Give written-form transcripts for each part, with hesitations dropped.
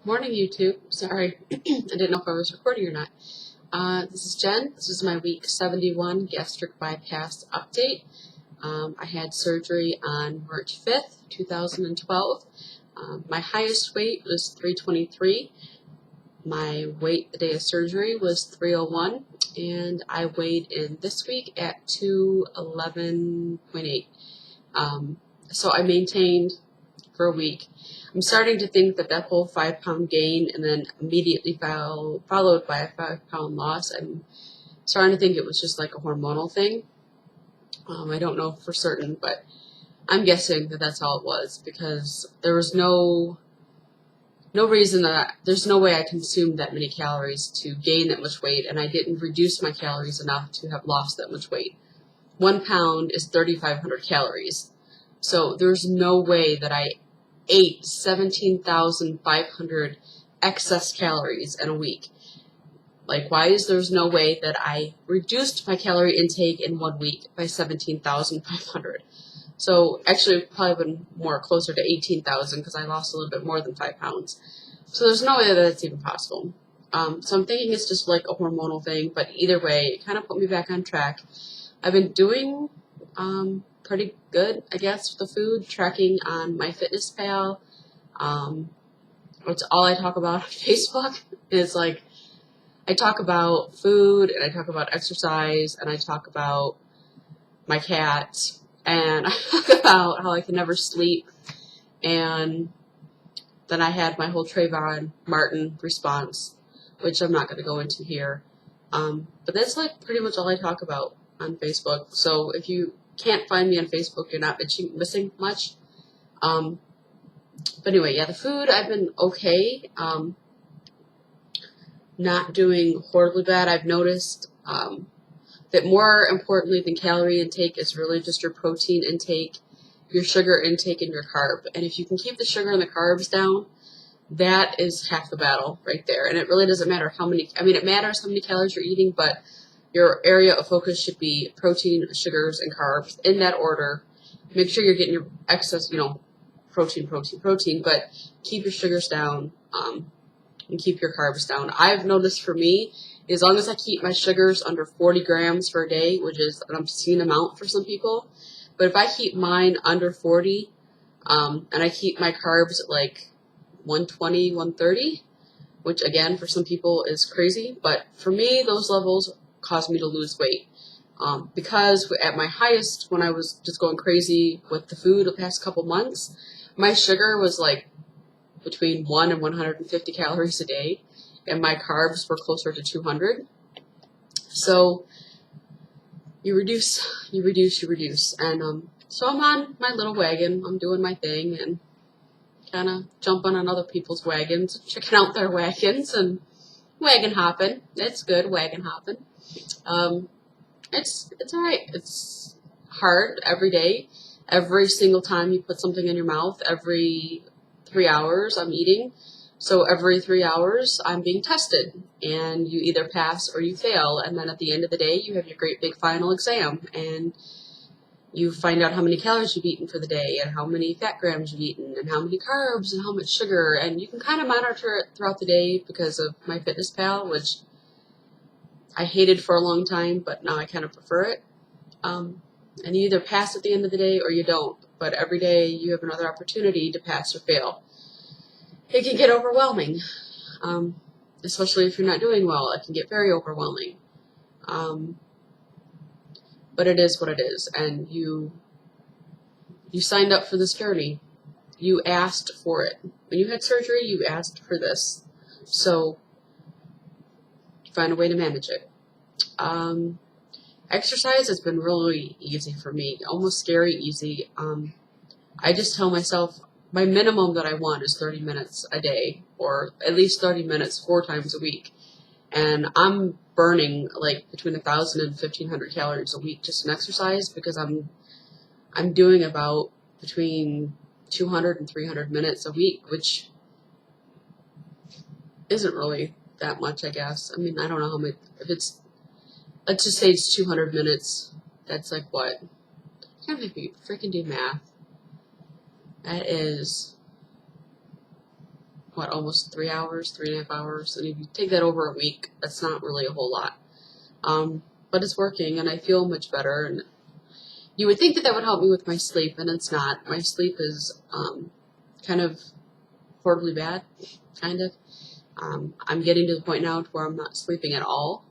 Morning, YouTube. Sorry, I didn't know if I was recording or not. This is Jen. This is my week 71 gastric bypass update. I had surgery on March 5th, 2012. My highest weight was 323. My weight the day of surgery was 301, and I weighed in this week at 211.8. So I maintained for a week. I'm starting to think that whole 5-pound gain and then immediately followed by a 5-pound loss, I'm starting to think it was just like a hormonal thing. I don't know for certain, but I'm guessing that that's all it was, because there was no reason there's no way I consumed that many calories to gain that much weight, and I didn't reduce my calories enough to have lost that much weight. 1 pound is 3,500 calories. So there's no way that I ate 17,500 excess calories in a week. Likewise, there's no way that I reduced my calorie intake in 1 week by 17,500. So actually, it probably been more closer to 18,000 because I lost a little bit more than 5 pounds. So there's no way that it's even possible. So I'm thinking it's just like a hormonal thing, but either way, it kind of put me back on track. I've been doing pretty good, I guess, with the food, tracking on MyFitnessPal. It's all I talk about on Facebook. Is like, I talk about food, and I talk about exercise, and I talk about my cat, and I talk about how I can never sleep, and then I had my whole Trayvon Martin response, which I'm not going to go into here. But that's like pretty much all I talk about on Facebook. So if you can't find me on Facebook, you're not missing much. But anyway, yeah, the food, I've been okay. Not doing horribly bad. I've noticed that more importantly than calorie intake is really just your protein intake, your sugar intake, and your carb. And if you can keep the sugar and the carbs down, that is half the battle right there. And it really doesn't matter how many, it matters how many calories you're eating, but your area of focus should be protein, sugars, and carbs in that order. Make sure you're getting your excess, protein, but keep your sugars down, and keep your carbs down. I've noticed for me, as long as I keep my sugars under 40 grams per day, which is an obscene amount for some people, but if I keep mine under 40, and I keep my carbs at like 120, 130, which again for some people is crazy, but for me those levels cause me to lose weight. Because at my highest, when I was just going crazy with the food the past couple months, my sugar was like between 1 and 150 calories a day, and my carbs were closer to 200. So you reduce, and so I'm on my little wagon. I'm doing my thing and kind of jumping on other people's wagons, checking out their wagons, and wagon hopping. It's good, wagon hopping. It's alright. It's hard every day. Every single time you put something in your mouth, every 3 hours I'm eating. So every 3 hours I'm being tested, and you either pass or you fail. And then at the end of the day, you have your great big final exam, and you find out how many calories you've eaten for the day, and how many fat grams you've eaten, and how many carbs, and how much sugar. And you can kind of monitor it throughout the day because of MyFitnessPal, which I hated for a long time, but now I kind of prefer it. And you either pass at the end of the day or you don't. But every day you have another opportunity to pass or fail. It can get overwhelming, especially if you're not doing well. It can get very overwhelming. But it is what it is, and you signed up for this journey. You asked for it. When you had surgery, you asked for this. So find a way to manage it. Exercise has been really easy for me, almost scary easy. I just tell myself my minimum that I want is 30 minutes a day, or at least 30 minutes 4 times a week. And I'm burning like between 1,000 and 1,500 calories a week just in exercise, because I'm doing about between 200 and 300 minutes a week, which isn't really that much, I guess. I don't know how much. If it's, let's just say it's 200 minutes. That's like what? I can't make me freaking do math. That is what, almost 3 hours, 3.5 hours. And if you take that over a week, that's not really a whole lot. But it's working, and I feel much better. And you would think that that would help me with my sleep, and it's not. My sleep is kind of horribly bad, kind of. I'm getting to the point now where I'm not sleeping at all.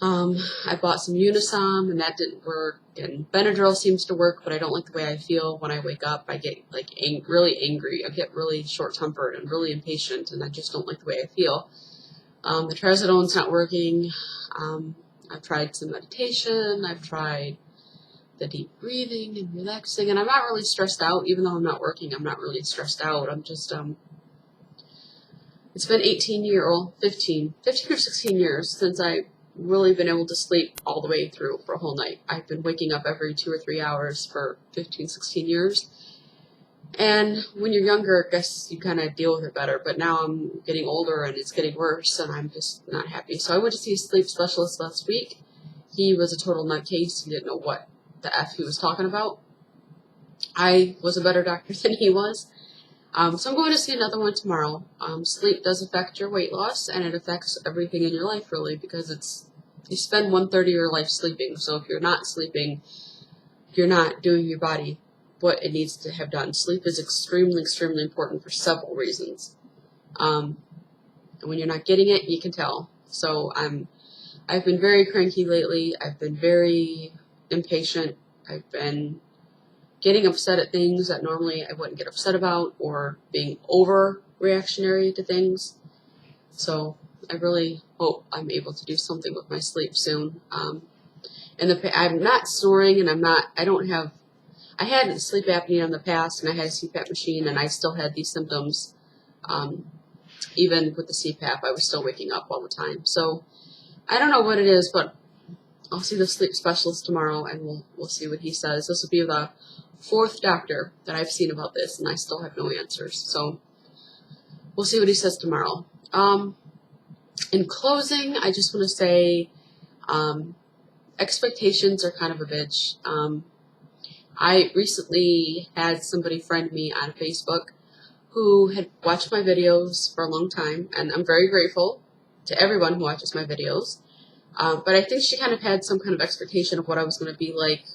I bought some Unisom, and that didn't work. And Benadryl seems to work, but I don't like the way I feel when I wake up. I get like really angry. I get really short-tempered and really impatient, and I just don't like the way I feel. The Trazodone's not working. I've tried some meditation. I've tried the deep breathing and relaxing, and I'm not really stressed out. Even though I'm not working, I'm not really stressed out. I'm just, it's been 15 or 16 years since I've really been able to sleep all the way through for a whole night. I've been waking up every 2 or 3 hours for 15, 16 years. And when you're younger, I guess you kind of deal with it better. But now I'm getting older and it's getting worse, and I'm just not happy. So I went to see a sleep specialist last week. He was a total nutcase. He didn't know what the F he was talking about. I was a better doctor than he was. So I'm going to see another one tomorrow. Sleep does affect your weight loss, and it affects everything in your life, really, because you spend 1/3 of your life sleeping. So if you're not sleeping, you're not doing your body what it needs to have done. Sleep is extremely, extremely important for several reasons. And when you're not getting it, you can tell. So I've been very cranky lately. I've been very impatient. I've been getting upset at things that normally I wouldn't get upset about, or being overreactionary to things. So I really hope I'm able to do something with my sleep soon. I'm not snoring, and I had sleep apnea in the past, and I had a CPAP machine, and I still had these symptoms. Even with the CPAP, I was still waking up all the time. So I don't know what it is, but I'll see the sleep specialist tomorrow, and we'll see what he says. This will be the 4th doctor that I've seen about this, and I still have no answers. So we'll see what he says tomorrow. In closing, I just want to say expectations are kind of a bitch. I recently had somebody friend me on Facebook who had watched my videos for a long time, and I'm very grateful to everyone who watches my videos. But I think she kind of had some kind of expectation of what I was going to be like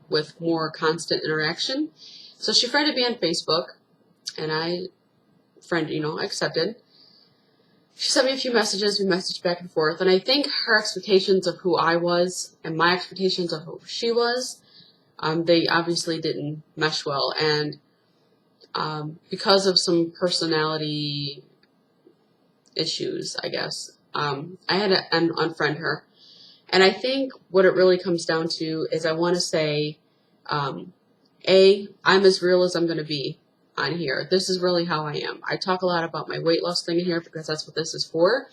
with more constant interaction. So she friended me on Facebook, and I accepted. She sent me a few messages. We messaged back and forth, and I think her expectations of who I was and my expectations of who she was, they obviously didn't mesh well. And because of some personality issues, I guess, I had to unfriend her. And I think what it really comes down to is I want to say, I'm as real as I'm going to be on here. This is really how I am. I talk a lot about my weight loss thing in here because that's what this is for.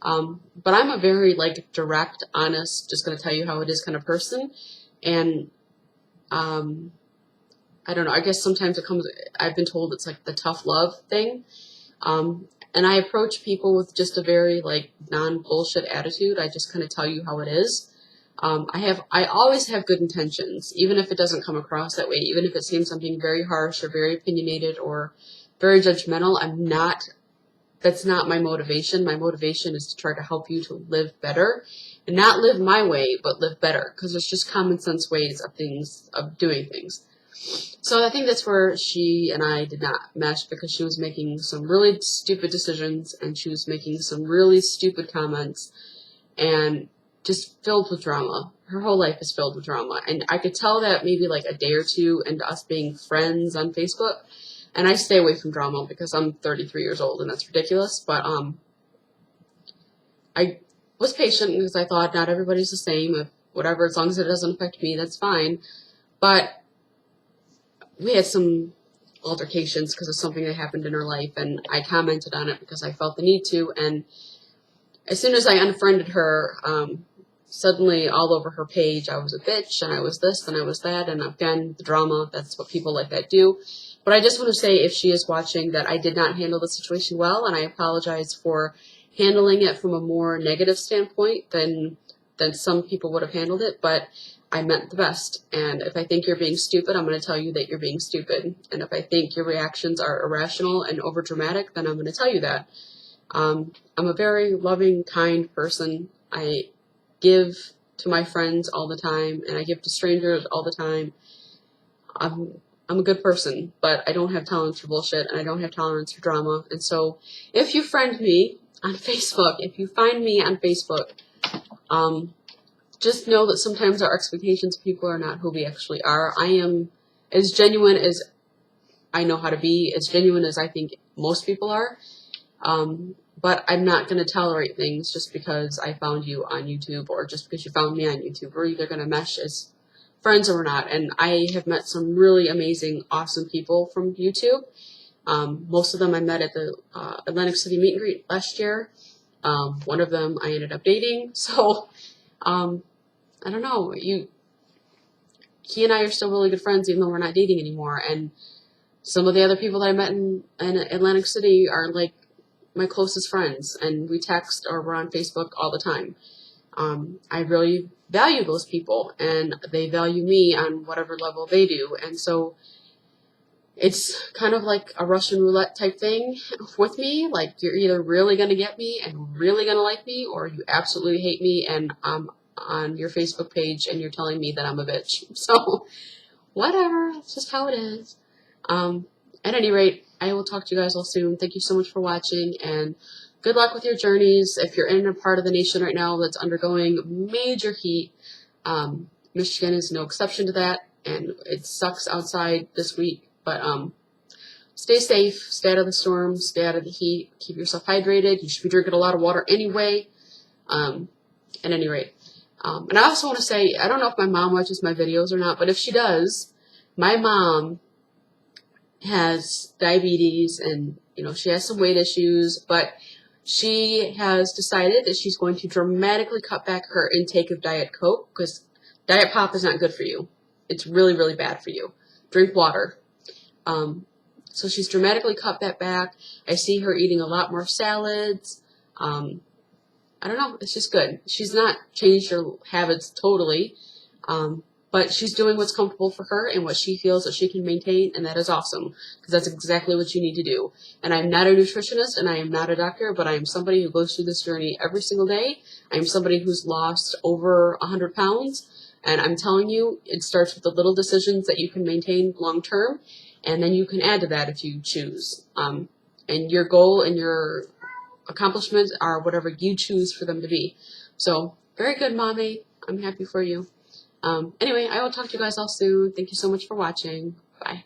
But I'm a very direct, honest, just going to tell you how it is kind of person. And I don't know, I guess sometimes I've been told it's like the tough love thing. And I approach people with just a very non-bullshit attitude. I just kind of tell you how it is. I always have good intentions, even if it doesn't come across that way, even if it seems I'm being very harsh or very opinionated or very judgmental. That's not my motivation. My motivation is to try to help you to live better, and not live my way, but live better, because there's just common sense ways of doing things. So I think that's where she and I did not mesh, because she was making some really stupid decisions, and she was making some really stupid comments, and just filled with drama. Her whole life is filled with drama. And I could tell that maybe a day or two into us being friends on Facebook. And I stay away from drama because I'm 33 years old, and that's ridiculous. But I was patient because I thought not everybody's the same. Whatever, as long as it doesn't affect me, that's fine. But we had some altercations because of something that happened in her life, and I commented on it because I felt the need to. And as soon as I unfriended her, suddenly all over her page, I was a bitch, and I was this, and I was that, and again, the drama, that's what people like that do. But I just want to say, if she is watching, that I did not handle the situation well, and I apologize for handling it from a more negative standpoint than some people would have handled it. But I meant the best. And if I think you're being stupid, I'm going to tell you that you're being stupid. And if I think your reactions are irrational and overdramatic, then I'm going to tell you that. I'm a very loving, kind person. I give to my friends all the time, and I give to strangers all the time. I'm a good person, but I don't have tolerance for bullshit, and I don't have tolerance for drama. And so, if you friend me on Facebook, if you find me on Facebook, just know that sometimes our expectations of people are not who we actually are. I am as genuine as I know how to be, as genuine as I think most people are. But I'm not going to tolerate things just because I found you on YouTube or just because you found me on YouTube. We're either going to mesh as friends or we're not. And I have met some really amazing, awesome people from YouTube. Most of them I met at the Atlantic City meet and greet last year. One of them I ended up dating. So I don't know. He and I are still really good friends, even though we're not dating anymore. And some of the other people that I met in Atlantic City are like my closest friends, and we text or we're on Facebook all the time. I really value those people, and they value me on whatever level they do. And so it's kind of like a Russian roulette type thing with me. Like, you're either really going to get me and really going to like me, or you absolutely hate me and I'm on your Facebook page and you're telling me that I'm a bitch. So whatever, it's just how it is. At any rate, I will talk to you guys all soon. Thank you so much for watching, and good luck with your journeys. If you're in a part of the nation right now that's undergoing major heat, Michigan is no exception to that, and it sucks outside this week. But stay safe, stay out of the storm, stay out of the heat, keep yourself hydrated. You should be drinking a lot of water anyway. At any rate. And I also want to say, I don't know if my mom watches my videos or not, but if she does, my mom has diabetes and, she has some weight issues, but she has decided that she's going to dramatically cut back her intake of Diet Coke because Diet Pop is not good for you. It's really, really bad for you. Drink water. So she's dramatically cut that back. I see her eating a lot more salads. I don't know. It's just good. She's not changed her habits totally, but she's doing what's comfortable for her and what she feels that she can maintain, and that is awesome because that's exactly what you need to do. And I'm not a nutritionist and I am not a doctor, but I am somebody who goes through this journey every single day. I am somebody who's lost over 100 pounds, and I'm telling you, it starts with the little decisions that you can maintain long term, and then you can add to that if you choose. And your goal and your accomplishments are whatever you choose for them to be. So, very good, Mommy. I'm happy for you. Anyway, I will talk to you guys all soon. Thank you so much for watching. Bye.